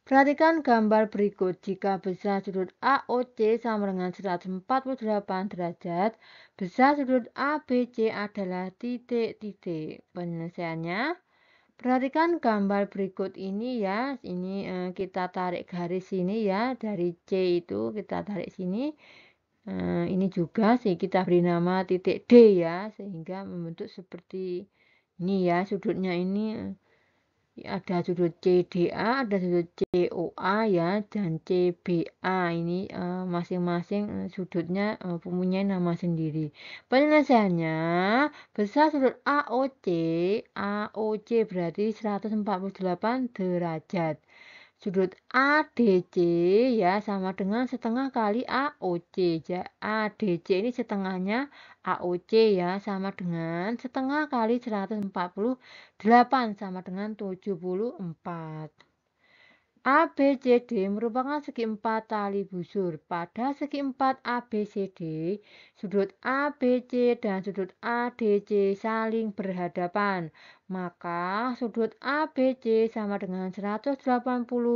Perhatikan gambar berikut. Jika besar sudut AOC sama dengan 148 derajat, besar sudut ABC adalah titik-titik. Penyelesaiannya, perhatikan gambar berikut ini ya. Ini kita tarik garis sini ya. Dari C itu kita tarik sini. Ini juga sih kita beri nama titik D ya. Sehingga membentuk seperti ini ya. Sudutnya ini ada sudut CDA, ada sudut COA ya, dan CBA. Ini masing-masing sudutnya mempunyai nama sendiri. Penyelesaiannya, besar sudut AOC berarti 148 derajat. Sudut ADC ya sama dengan setengah kali AOC. ADC ini setengahnya AOC ya sama dengan setengah kali 148 sama dengan 74. ABCD merupakan segi 4 tali busur. Pada segi 4 ABCD, sudut ABC dan sudut ADC saling berhadapan. Maka sudut ABC sama dengan 180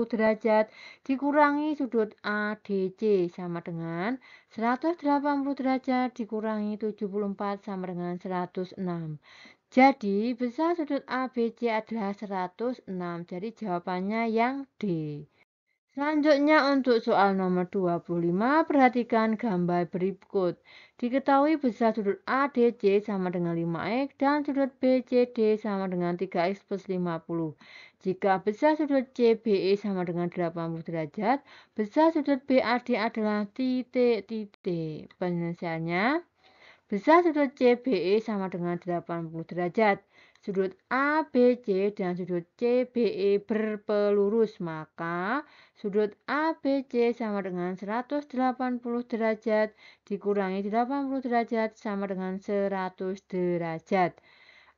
derajat dikurangi sudut ADC sama dengan 180 derajat dikurangi 74 sama dengan 106. Jadi, besar sudut ABC adalah 106. Jadi, jawabannya yang D. Selanjutnya untuk soal nomor 25, perhatikan gambar berikut. Diketahui besar sudut ADC sama dengan 5X dan sudut BCD sama dengan 3X plus 50. Jika besar sudut CBE sama dengan 80 derajat, besar sudut BAD adalah titik-titik. Penyelesaiannya, besar sudut CBE sama dengan 80 derajat. Sudut ABC dan sudut CBE berpelurus, maka sudut ABC sama dengan 180 derajat dikurangi 80 derajat sama dengan 100 derajat.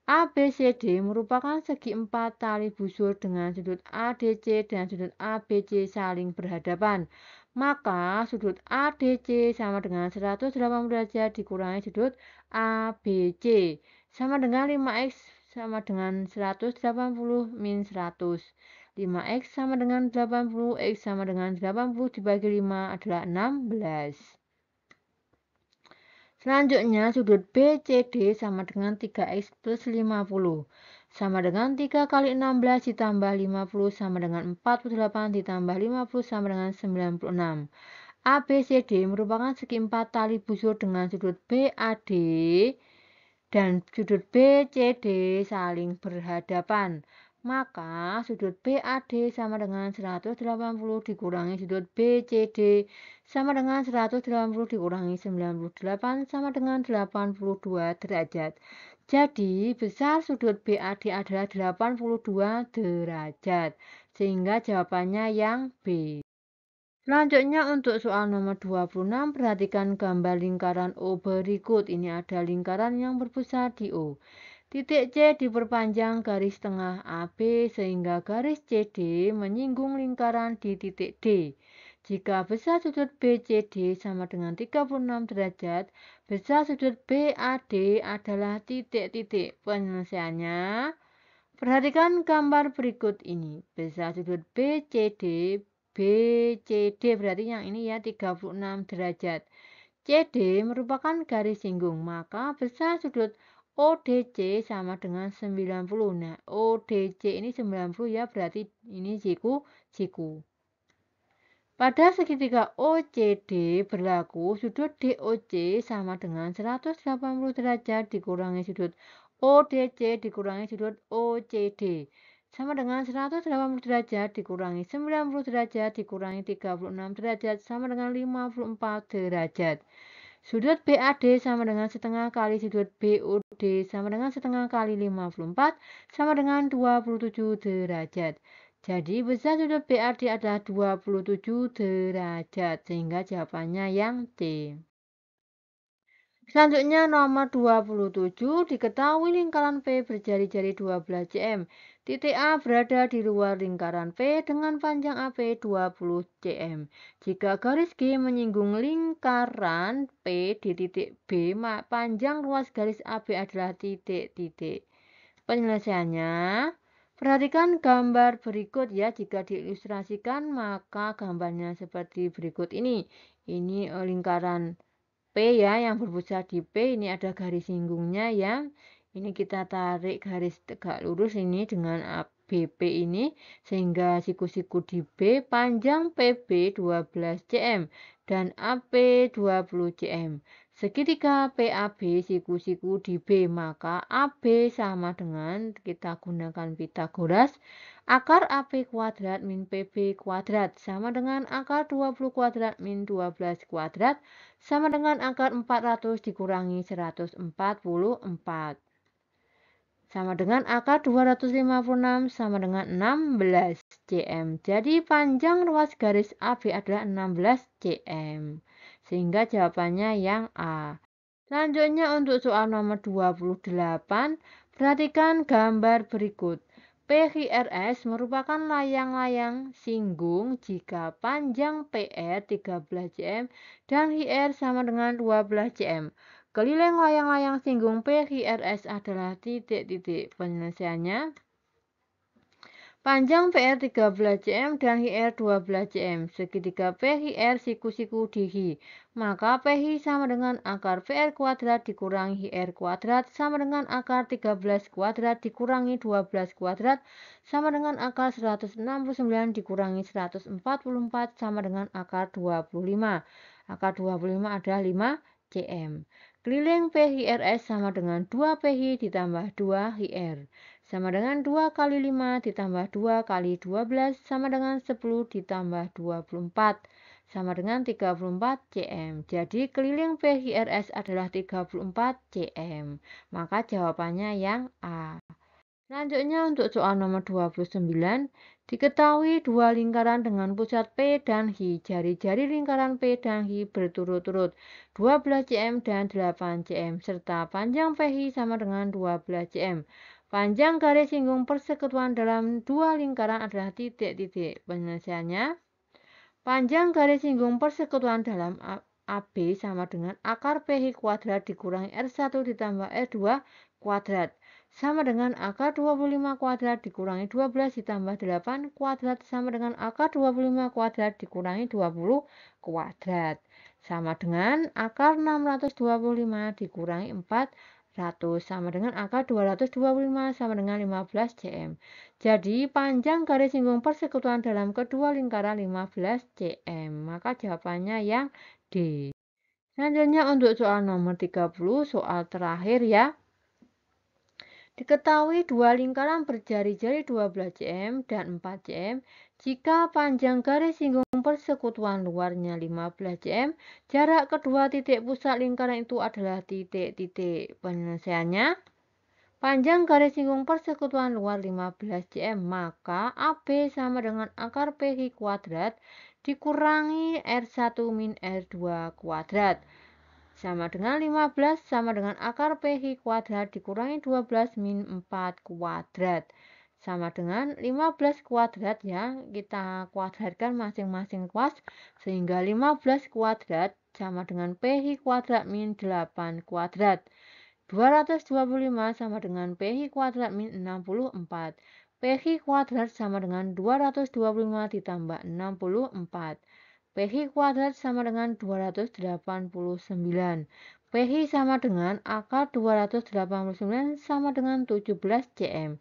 ABCD merupakan segi 4 tali busur dengan sudut ADC dan sudut ABC saling berhadapan. Maka sudut ADC sama dengan 180 derajat dikurangi sudut ABC sama dengan 5X sama dengan 180 min 100. 5X sama dengan 80, X sama dengan 80 dibagi 5 adalah 16. Selanjutnya sudut BCD sama dengan 3X plus 50. Sama dengan 3 kali 16 ditambah 50 sama dengan 48 ditambah 50 sama dengan 96. ABCD merupakan segi 4 tali busur dengan sudut BAD dan sudut BCD saling berhadapan. Maka sudut BAD sama dengan 180 dikurangi sudut BCD sama dengan 180 dikurangi 98 sama dengan 82 derajat. Jadi besar sudut BAD adalah 82 derajat. Sehingga jawabannya yang B. Selanjutnya untuk soal nomor 26, perhatikan gambar lingkaran O berikut. Ini ada lingkaran yang berpusat di O. Titik C diperpanjang garis tengah AB sehingga garis CD menyinggung lingkaran di titik D. Jika besar sudut BCD sama dengan 36 derajat, besar sudut BAD adalah titik-titik. Penyelesaiannya, perhatikan gambar berikut ini. Besar sudut BCD berarti yang ini ya 36 derajat. CD merupakan garis singgung, maka besar sudut ODC sama dengan 90. Nah, ODC ini 90 ya, berarti ini siku. Pada segitiga OCD berlaku sudut DOC sama dengan 180 derajat dikurangi sudut ODC dikurangi sudut OCD sama dengan 180 derajat dikurangi 90 derajat dikurangi 36 derajat sama dengan 54 derajat. Sudut BAD sama dengan setengah kali sudut BOD sama dengan setengah kali 54 sama dengan 27 derajat. Jadi besar sudut BAD adalah 27 derajat, sehingga jawabannya yang C. Selanjutnya nomor 27, diketahui lingkaran P berjari-jari 12 cm. Titik A berada di luar lingkaran P dengan panjang AP 20 cm. Jika garis G menyinggung lingkaran P di titik B, panjang ruas garis AB adalah titik-titik. Penyelesaiannya, perhatikan gambar berikut ya. Jika diilustrasikan maka gambarnya seperti berikut ini. Ini lingkaran P ya yang berpusat di P, ini ada garis singgungnya ya. Ini kita tarik garis tegak lurus ini dengan BP ini sehingga siku-siku di B panjang PB 12 cm dan AP 20 cm. Segitiga PAB siku-siku di B, maka AB sama dengan kita gunakan Pitagoras. Akar AP kuadrat min PB kuadrat sama dengan akar 20 kuadrat min 12 kuadrat sama dengan akar 400 dikurangi 144. Sama dengan akar 256 sama dengan 16 cm. Jadi panjang ruas garis AB adalah 16 cm. Sehingga jawabannya yang A. Selanjutnya untuk soal nomor 28, perhatikan gambar berikut. PQRS merupakan layang-layang singgung jika panjang PR 13 cm dan HR sama dengan 12 cm. Keliling layang-layang singgung PQRS adalah titik-titik. Penyelesaiannya, panjang PR 13 cm dan HR 12 cm. Segitiga PHR siku-siku di maka PH sama dengan akar PR kuadrat dikurangi HR kuadrat sama dengan akar 13 kuadrat dikurangi 12 kuadrat sama dengan akar 169 dikurangi 144 sama dengan akar 25. Akar 25 adalah 5 cm. Keliling PHRS sama dengan 2 PH ditambah 2 HR. Sama dengan 2 kali 5 ditambah 2 kali 12 sama dengan 10 ditambah 24 sama dengan 34 cm. Jadi keliling PHRS adalah 34 cm. Maka jawabannya yang A. Selanjutnya untuk soal nomor 29, diketahui dua lingkaran dengan pusat P dan H. Jari-jari lingkaran P dan H berturut-turut 12 cm dan 8 cm serta panjang PH sama dengan 12 cm. Panjang garis singgung persekutuan dalam dua lingkaran adalah titik-titik. Penyelesaiannya, panjang garis singgung persekutuan dalam AB sama dengan akar PH kuadrat dikurangi R1 ditambah R2 kuadrat sama dengan akar 25 kuadrat dikurangi 12 ditambah 8 kuadrat sama dengan akar 25 kuadrat dikurangi 20 kuadrat sama dengan akar 625 dikurangi 400 sama dengan akar 225 sama dengan 15 cm. Jadi panjang garis singgung persekutuan dalam kedua lingkaran 15 cm. Maka jawabannya yang D. Selanjutnya untuk soal nomor 30, soal terakhir ya. Diketahui dua lingkaran berjari-jari 12 cm dan 4 cm jika panjang garis singgung persekutuan luarnya 15 cm, jarak kedua titik pusat lingkaran itu adalah titik-titik. Penyelesaiannya, panjang garis singgung persekutuan luar 15 cm, maka AB sama dengan akar PH kuadrat dikurangi R1 min R2 kuadrat. Sama dengan 15 sama dengan akar PH kuadrat dikurangi 12 min 4 kuadrat. Sama dengan 15 kuadrat ya, kita kuadratkan masing-masing kuas sehingga 15 kuadrat sama dengan PH kuadrat min 8 kuadrat. 225 sama dengan PH kuadrat min 64. PH kuadrat sama dengan 225 ditambah 64. PI kuadrat sama dengan 289. PI sama dengan akar 289 sama dengan 17 cm.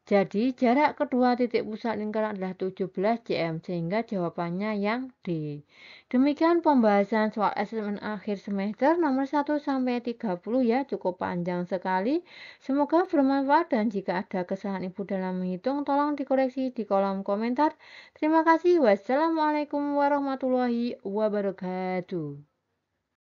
Jadi jarak kedua titik pusat lingkaran adalah 17 cm, sehingga jawabannya yang D. Demikian pembahasan soal asesmen akhir semester nomor 1 sampai 30 ya, cukup panjang sekali. Semoga bermanfaat dan jika ada kesalahan Ibu dalam menghitung tolong dikoreksi di kolom komentar. Terima kasih. Wassalamualaikum warahmatullahi wabarakatuh.